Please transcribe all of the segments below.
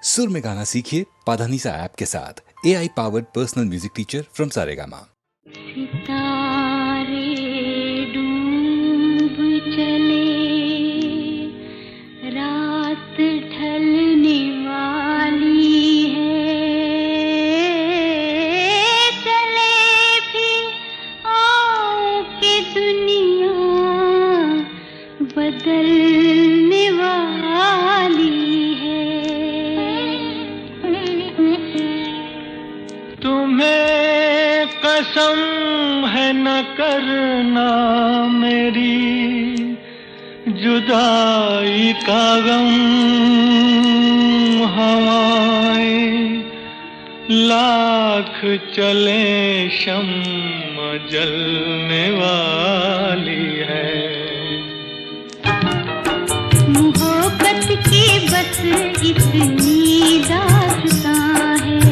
सुर में गाना सीखिए पाधानीसा ऐप के साथ। AI powered personal music teacher from Saregama. सितारे डूब चले, रात ढलने वाली है, चले भी आओ के दुनिया बदलने वाली है। तुम्हें कसम है न करना मेरी जुदाई का गम, हवाएं लाख चले शम्म जलने वाली है। मोहब्बत की बस इतनी दास्तां है,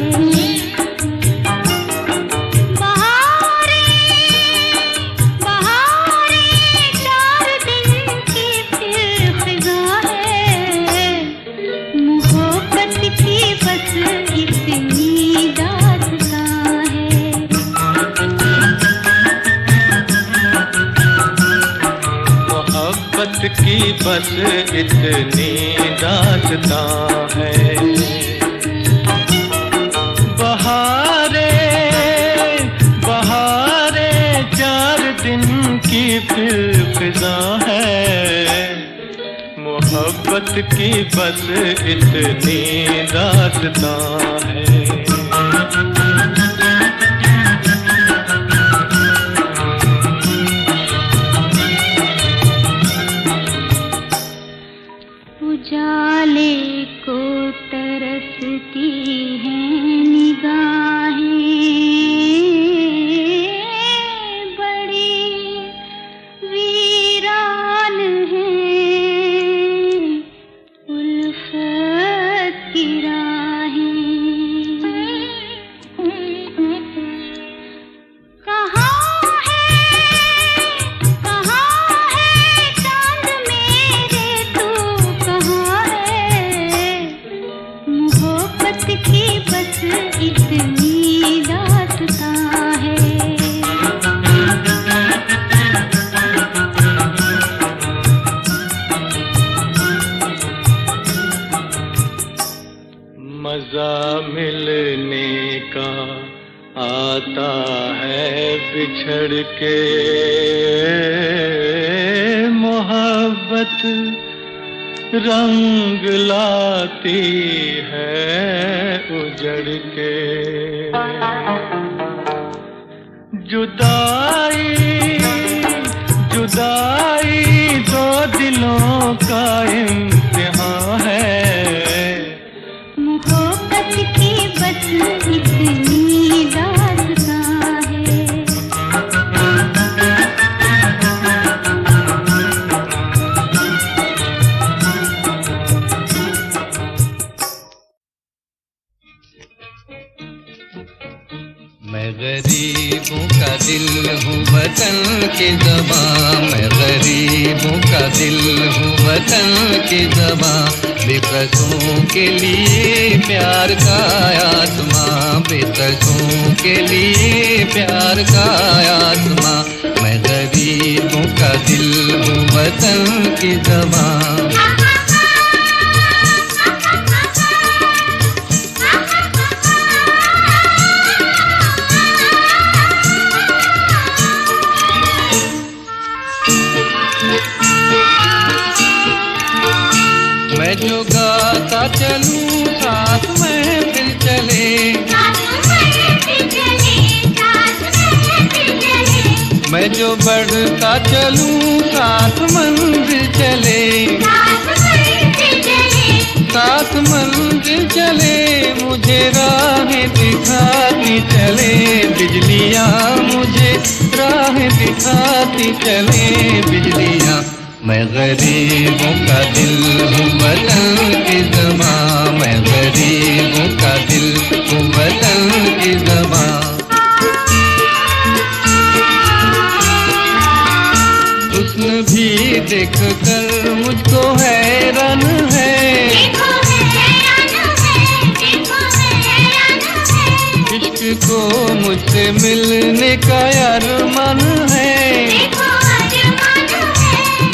की बस इतनी दास्तां है। बहारे बहारे 4 दिन की फिर फिजा है। मोहब्बत की बस इतनी दास्तां है। उजाले को तरसती हैं निगाहें, बड़ी वीरान हैं उल्फत की राहें। मजा मिलने का आता है बिछड़ के, मोहब्बत रंग लाती है उजड़ के। जुदाई जुदाई 2 दिलों का इम्तिहान है। मोहब्बत की बस इतनी दास्तां है। मैं गरीबों का दिल हूँ वतन की ज़बां, मैं गरीबों का दिल हूँ वतन की ज़बां। बेकसों के लिए प्यार का आत्मा, बेकसों के लिए प्यार का आत्मा। मैं गरीबों का दिल हूँ वतन की ज़बां। मैं जो गाता चलूं साथ में फिर चले, मैं जो बढ़ता चलूं साथ मंजिल चले, साथ मंजिल चले। मुझे राहें दिखाती चले बिजलियाँ, मुझे राहें दिखाती चले बिजलियाँ। मैं गरीबों का दिल हूँ वतन की ज़बां, मैं गरीबों का दिल हूँ वतन की ज़बां। हुस्न भी देख कर मुझको हैरान है, तुझसे मिलने का अरमान है।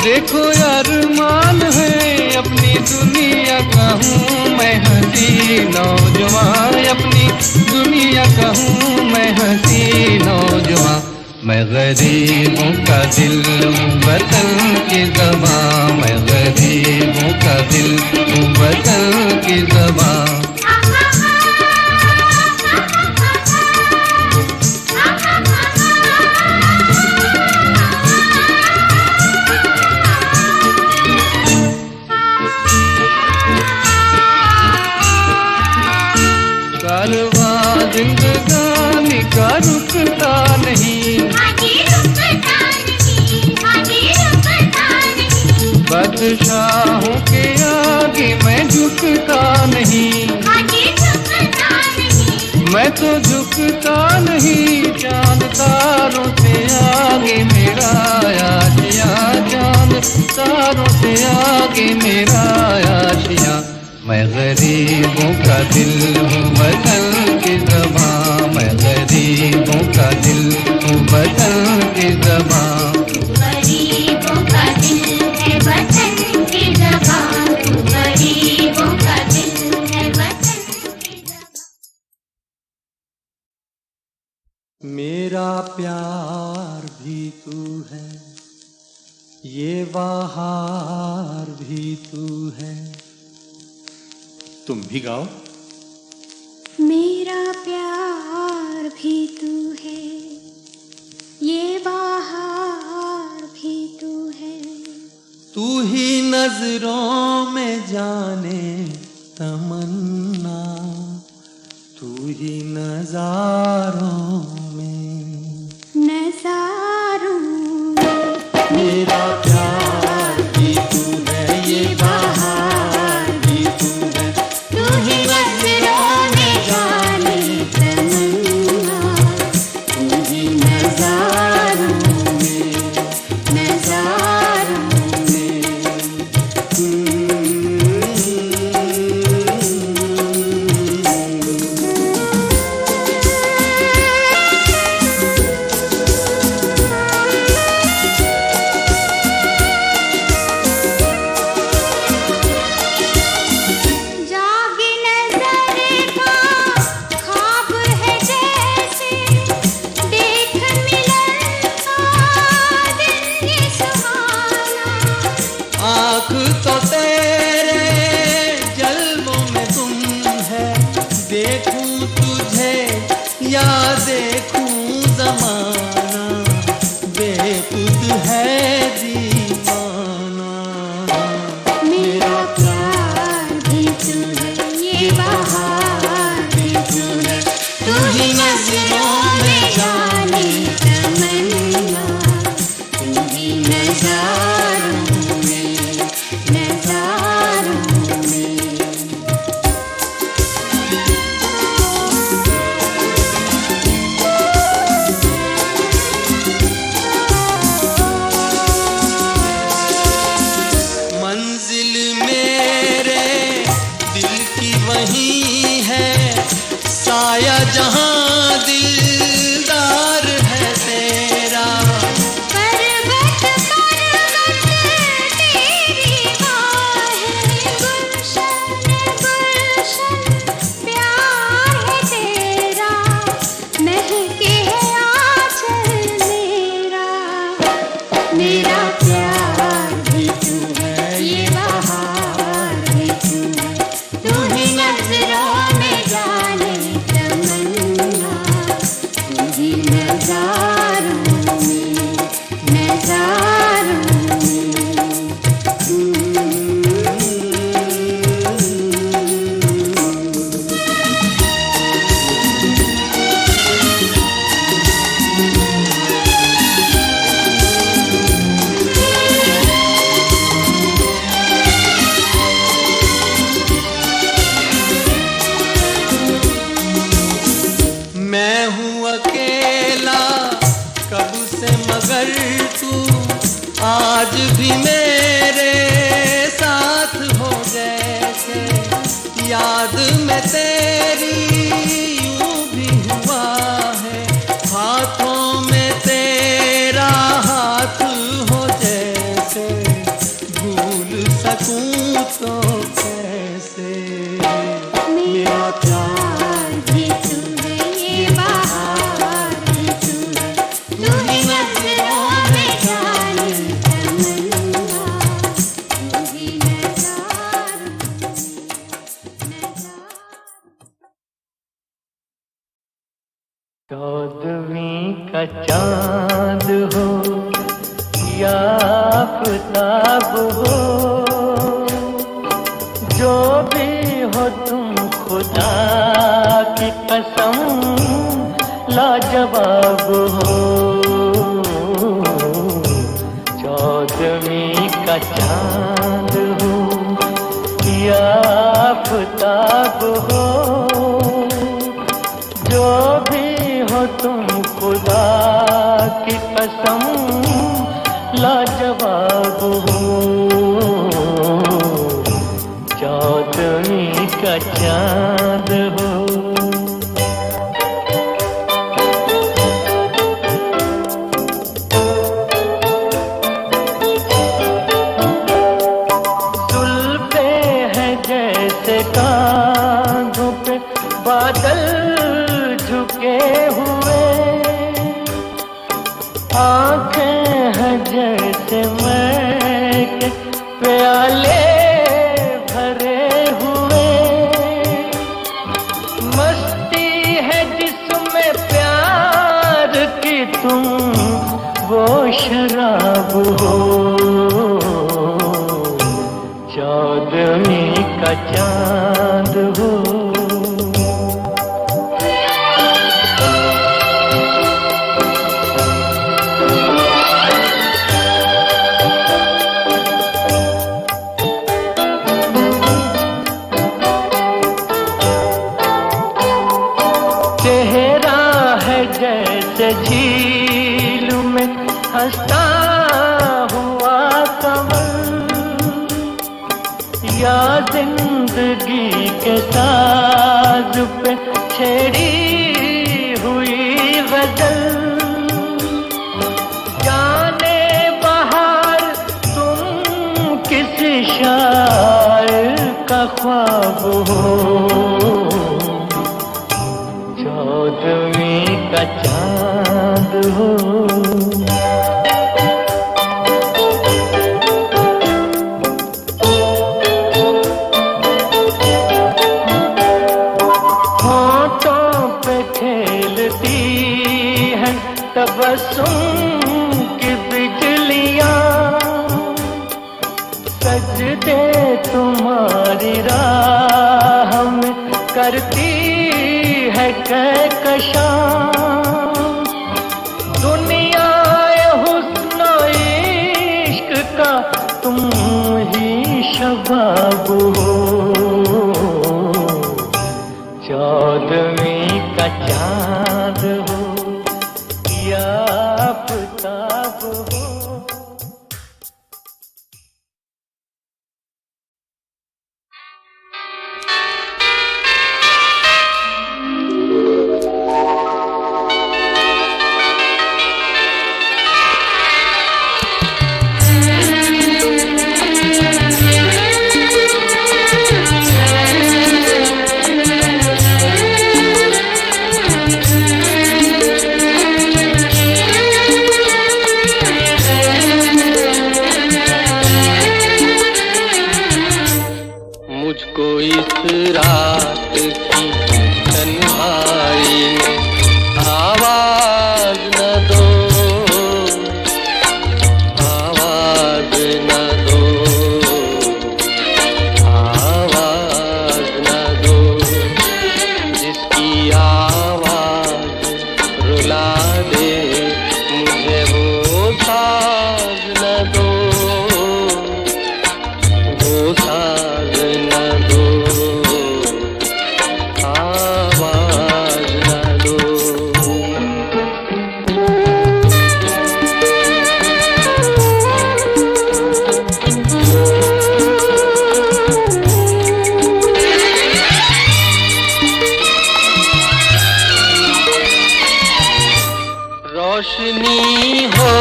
देखो अरमान है, अपनी दुनिया का हूँ मैं हंसी नौजवान, अपनी दुनिया का हूँ मैं हंसी नौजवान। मैं गरीबों का दिल हूँ वतन की ज़बां, मैं गरीबों का दिल हूँ वतन की ज़बां। कारवां जिंदगानी का रुकता नहीं, बादशाहों के आगे मैं झुकता नहीं, मैं तो झुकता नहीं। चांद तारों से आगे मेरा आशिया, चांद तारों से आगे मेरा आशिया। मैं गरीबों का दिल हूँ वतन की ज़बां, मैं गरीबों का दिल हूँ वतन की ज़बां। गरीबों का दिल है वतन की ज़बां, गरीबों का दिल है वतन की ज़बां। मेरा प्यार भी तू है, ये बहार भी तू है। तुम भी गाओ। मेरा प्यार भी तू है, ये बहार भी तू है। तू ही नजरों में जाने तमन्ना, तू ही नजारों में, नजारों में। मेरा प्यार भी तू है, ये बहार भी तू है। तू ही नजरों में जाने तमन्ना, तू ही नजारों में, नजारों आज भी मेरे साथ हो जैसे, याद में तेरी यूं भी हुआ है तो कैसे मेरा प्यार भी तू है, ये बहार भी तू है, तू ही नजरों में जान तमन्ना, तू ही नज़ार चौदहवीं का चांद हो या आफताब हो, जो भी हो तुम खुदा की कसम लाजवाब हो। चौदहवीं का चांद हो या आफताब हो, जो भी हो तुम खुदा की कसम लाजवाब हो। चौदहवीं का चांद हो। जुल्फे हैं जैसे कांधों पे बादल झुके हुए, आंखें हैं जैसे मैं के प्याले भरे हुए, मस्ती है जिसमें प्यार की तुम वो शराब हो। चौदहवीं का चांद हो। चेहरा है जैसे झील में हंसता हुआ कमल, या जिंदगी के साज पे छेड़ी हुई गजल। जाने बहार तुम किस शायर का ख्वाब हो। चौदहवीं का चांद हो। होठों पे खेलती है तबस्सुम की बिजलियां, सजदे तुम्हारी राह में करती है कहकशां। दुनिया हुस्न इश्क का तुम ही शबाब हो। चौदहवीं का चांद हो या आफताब हो। मुझको इस रात की तन्हाई में आवाज न दो, आवाज न दो, आवाज न दो, जिसकी आवाज रुला दे मुझे वो साज न दो, वो साज न दो, आवाज न दो। रोशनी हो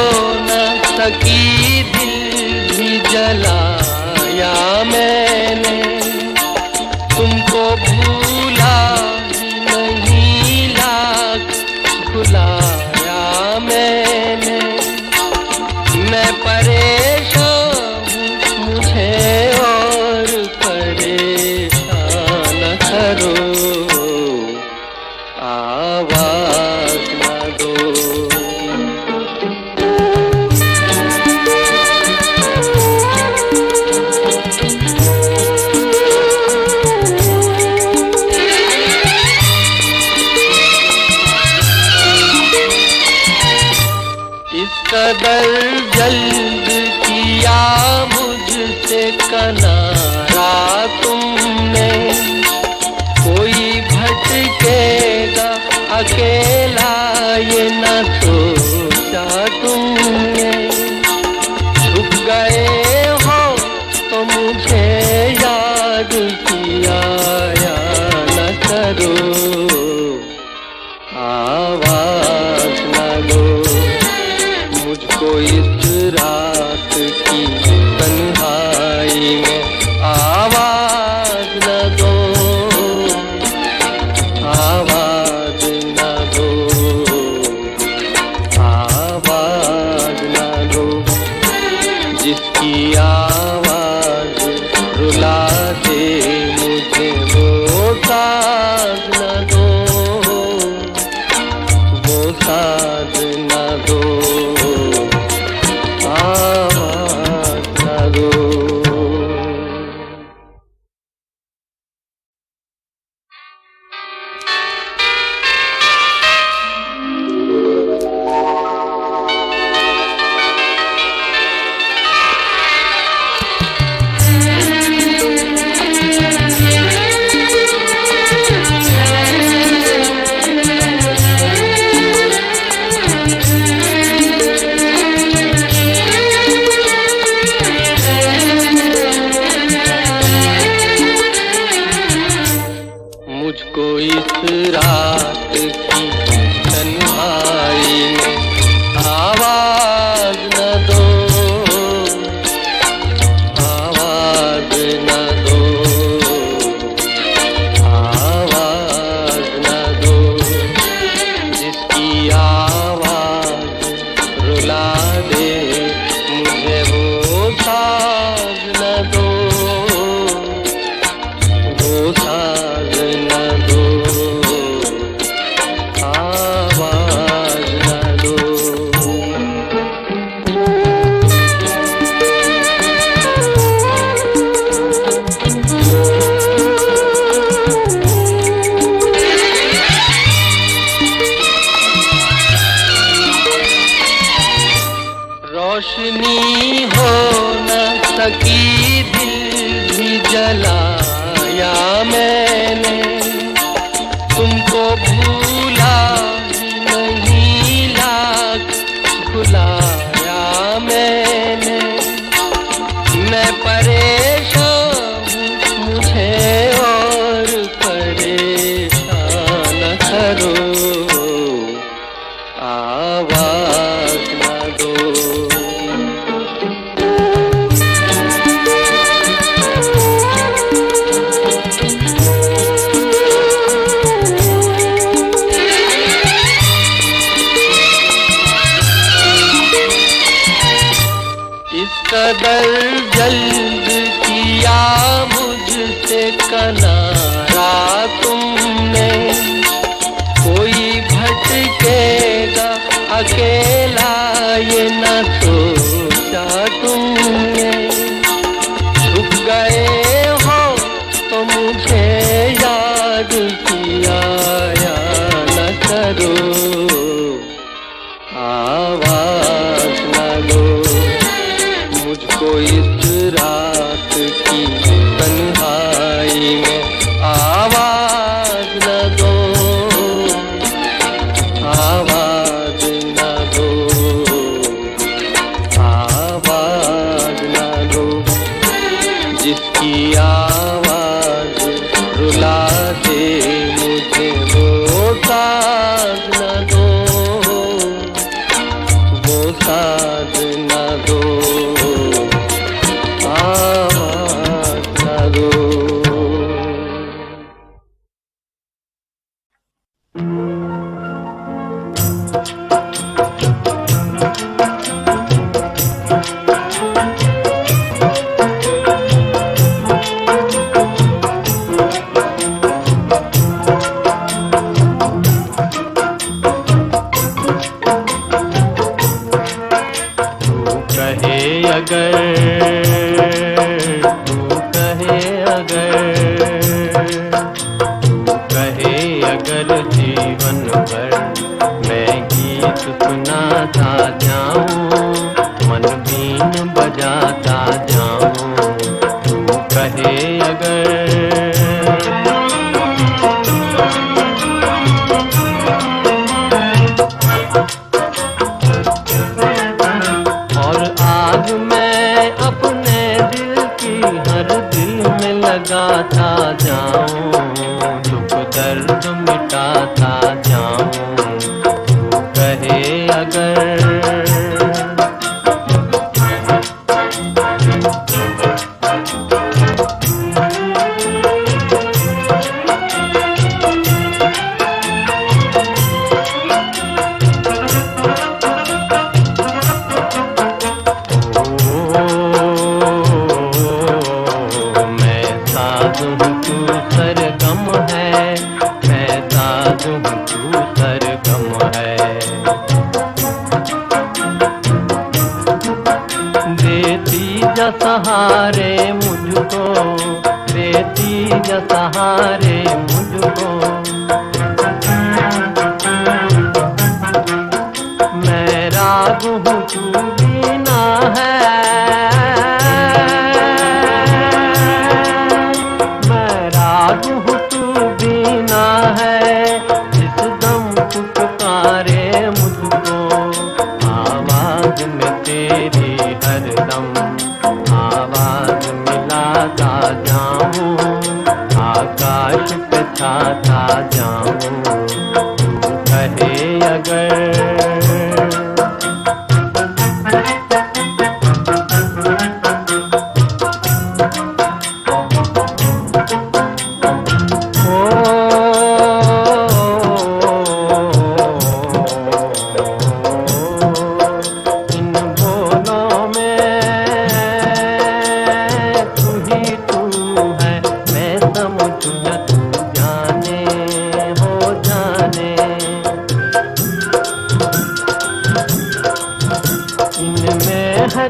न सकी दिल भी जलाया मैं तुमको भूला नहीं, लाख भुलाया मैंने। मैं परेशान हूँ, मुझे और परेशान करो, आवाज न दो। इस कदर जल्द किया मुझसे किनारा तुमने, कोई भटकेगा अकेला ये न सोचा तुमने। छुप गए हो तो मुझे याद किया या न करो, आवाज न दो। मुझको इस रात की तन्हाई में आवाज न दो, आवाज न दो, आवाज न दो। जिसकी आवाज रुला दे मुझे, वो साज न दो, वो साज न दो, आवाज न दो। मुझको इस रात की तन्हाई में आवाज न दो, आवाज न दो, आवाज न दो। जिसकी आवाज रुला दे मुझे, वो साज न दो, वो साज न दो, आवाज न दो। रोशनी हो न सकी, दिल भी जलाया मैंने। तुमको भूला नहीं, लाख भुलाया मैंने। मैं परेशान हूँ, मुझे और परेशान करो, आवाज न दो। इस कदर जल्द किया मुझसे किनारा तुमने, कोई भटकेगा अकेला ये न सोचा तुमने। छुप गए हो तो मुझे याद किया या न करो, आवाज न दो। मुझको इस रात की तन्हाई में आवाज न दो, आवाज न दो, गाता जाऊं, मन बीन बजाता जाऊं, तू कहे अगर। और आग मैं अपने दिल की हर दिल में लगाता जाऊं, दुख दर्द मिटाता जाऊं, तू कहे अगर। सहारे मुझको, देती जा सहारे मुझको, मैं राग हूँ तू बीना है, मैं राग हूँ तू बीना है, जिस दम पुकारे मुझको, आवाज में तेरी हरदम आवाज मिलाता जाऊं, आकाश पे छाता जाऊं, तू कहे अगर।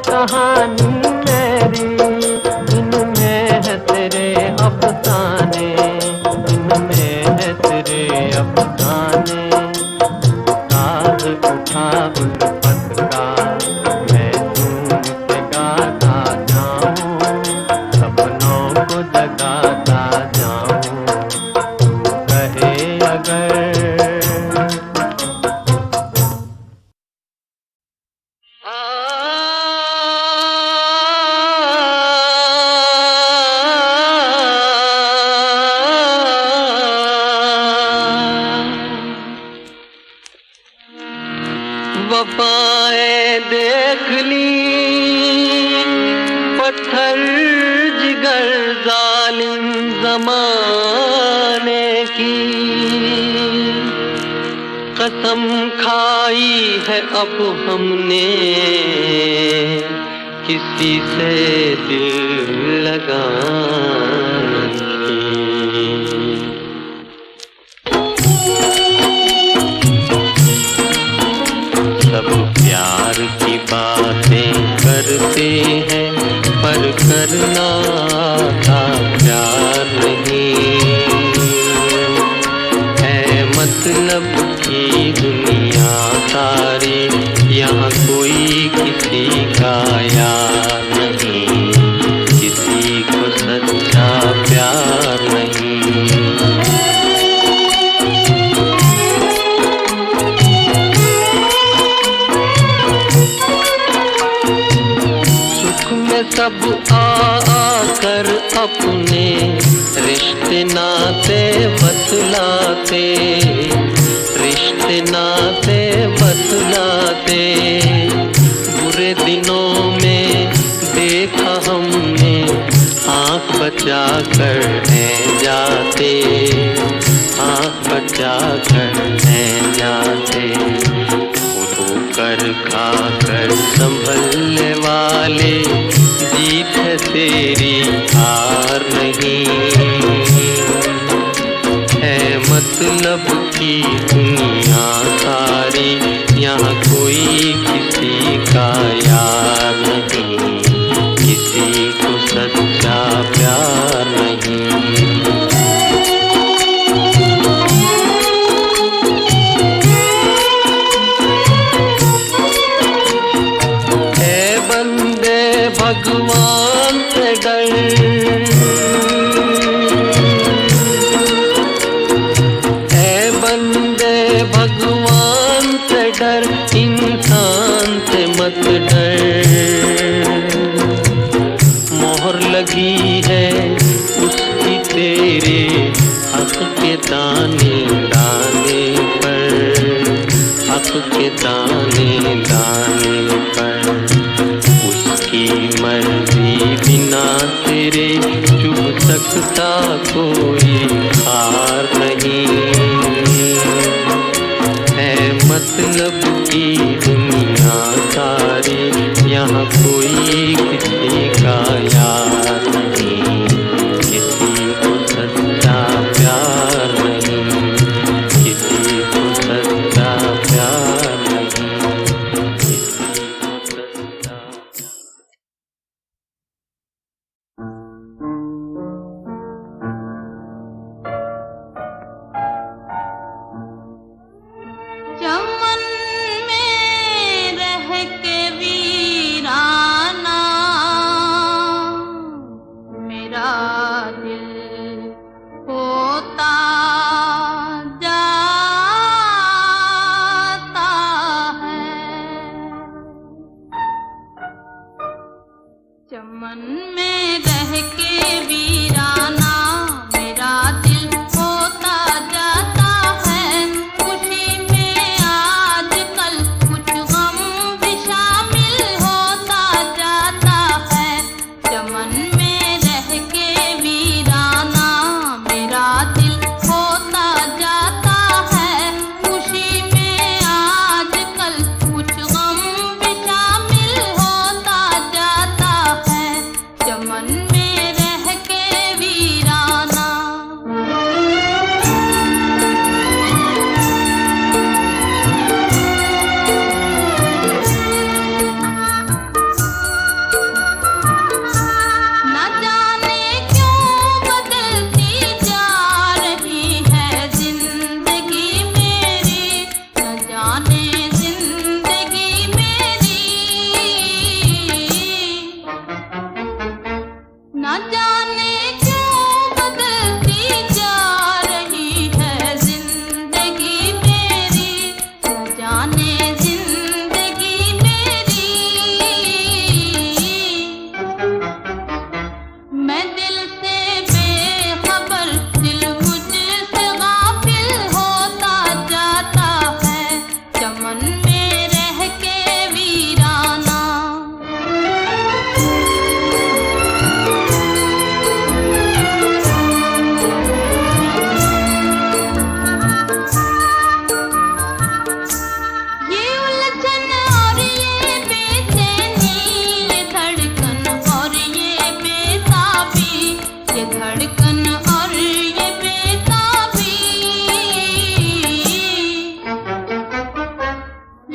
कहानी मेरी इनमें है तेरे अफसाने, इनमें है तेरे अफसाने, साज उठा उल्फत का मैं झूम के गाता जाऊं, सपनों को जगाता जाऊं, तू कहे अगर। वफाएं देख ली पत्थर जिगर जालिम ज़माने की, कसम खाई है अब हमने किसी से दिल लगाने की। सब प्यार की बातें करते हैं पर करना था प्यार नहीं है, मतलब की दुनिया सारी यहाँ कोई किसी का यार नहीं, किसी को सच्चा प्यार नहीं। सब आकर अपने रिश्ते नाते बतलाते, रिश्ते नाते बतलाते, बुरे दिनों में देखा हमने आँख बचा कर हैं जाते, आँख बचा कर हैं जाते, कर खा कर संभलने वाले जीत है तेरी हार नहीं है, मतलब की दुनिया सारी यहाँ कोई किसी का यार नहीं, किसी को सच्चा प्यार नहीं। हक के दाने दाने पर, हक के दाने दाने पर, उसकी मर्जी बिना तेरे चुभ सकता कोई हार नहीं है। मतलब की दुनिया सारी, यहाँ कोई किसी का यार नहीं, किसी को सच्चा प्यार नहीं, किसी को सच्चा प्यार नहीं, किसी को सच्चा चमन में रह के वीराना मेरा दिल होता जाता है। चमन में रह के वीराना मेरा दिल होता जाता है। खुशी में आजकल कुछ गम भी शामिल होता जाता है। चमन में रह के वीराना मेरा दिल होता जाता है। खुशी में आजकल कुछ गम भी शामिल होता जाता है। चमन में रह के वीराना न जाने क्यों बदलती जा रही है जिंदगी मेरी, न जाने जिंदगी मेरी, न जाने क्यों बदलती जा रही है जिंदगी मेरी, न जाने जिंदगी मेरी। मैं दिल से बेखबर, दिल मुझसे गाफिल होता जाता है। चमन में रह के वीराना ये उलझन और ये बेचैनी, ये धड़कन और ये बेताबी, ये धड़कन और ये बेताबी,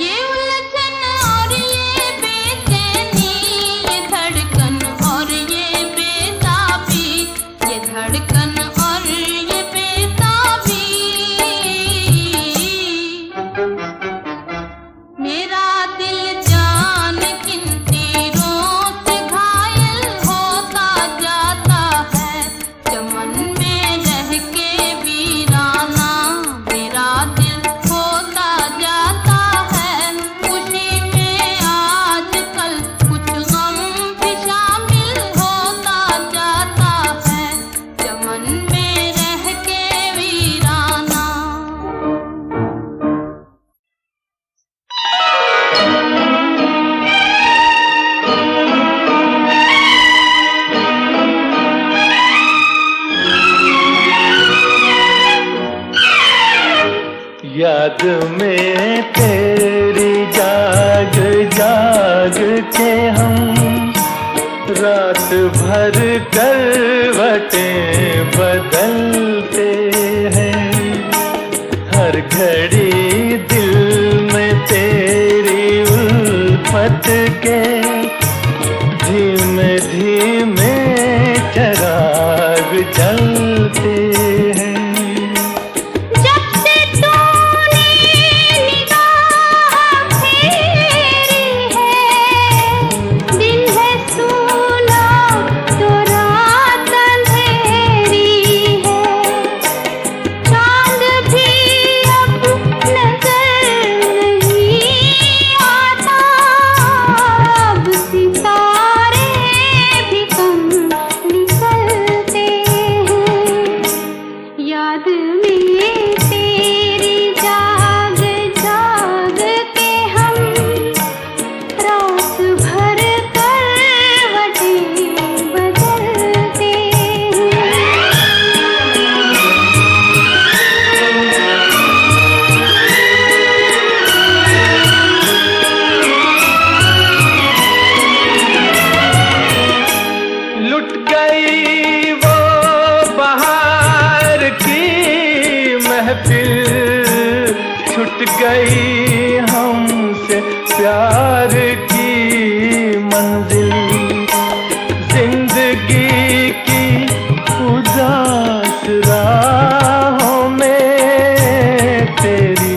ये उलझन और ये बेचैनी, ये धड़कन और ये बेताबी, ये धड़कन और ये बेताबी। मेरा दिल जान किन तीरों से घायल होता जाता है। चमन में रह के वीराना मेरा दिल होता जाता है। खुशी में आजकल कुछ गम भी शामिल होता जाता है। चमन में रह के वीराना याद में तेरी जाग जाग के हम रात भर करवटें बदलते हैं। हर घड़ी दिल में तेरी उल्फत के धीमे धीमे चराग जलते हैं। जब से तूने निगाह फेरी है, दिल है सूना तो रात अंधेरी है। चांद भी अब नजर नहीं आता, अब में तेरी जाग जाग के हम रात भर करवटें बदलते लुट गई वो बहार की महफिल, छूट गई हमसे प्यार की मंजिल। जिंदगी की उदास राहों में तेरी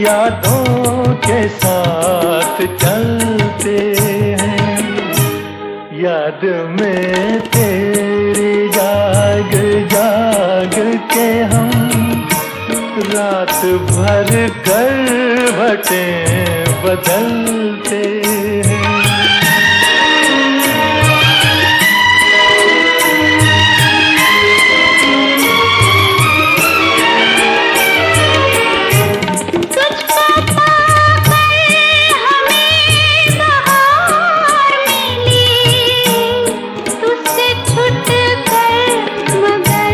यादों के साथ चलते हैं। याद में तेरी जाग जाग के हम रात भर करवटें बदलते हैं। तुझको पाकर हमें बहार मिली, तुझसे छूट कर मगर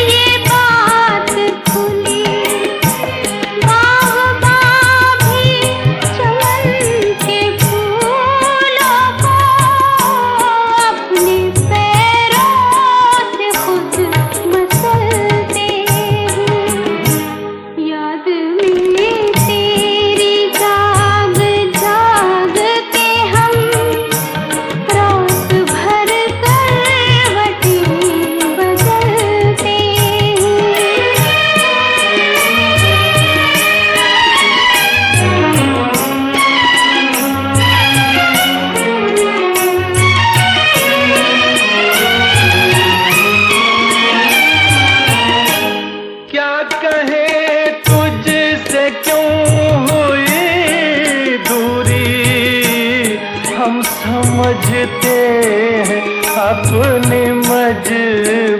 ये बात खुली। बाग़बां भी चमन के फूलों को अपने पैरों से खुद मसलते हैं। याद में तेरी जाग जाग के हम रात भर करवटें बदलते क्या कहे तुझसे क्यों हुई दूरी, हम समझते हैं अपनी मजबूरी।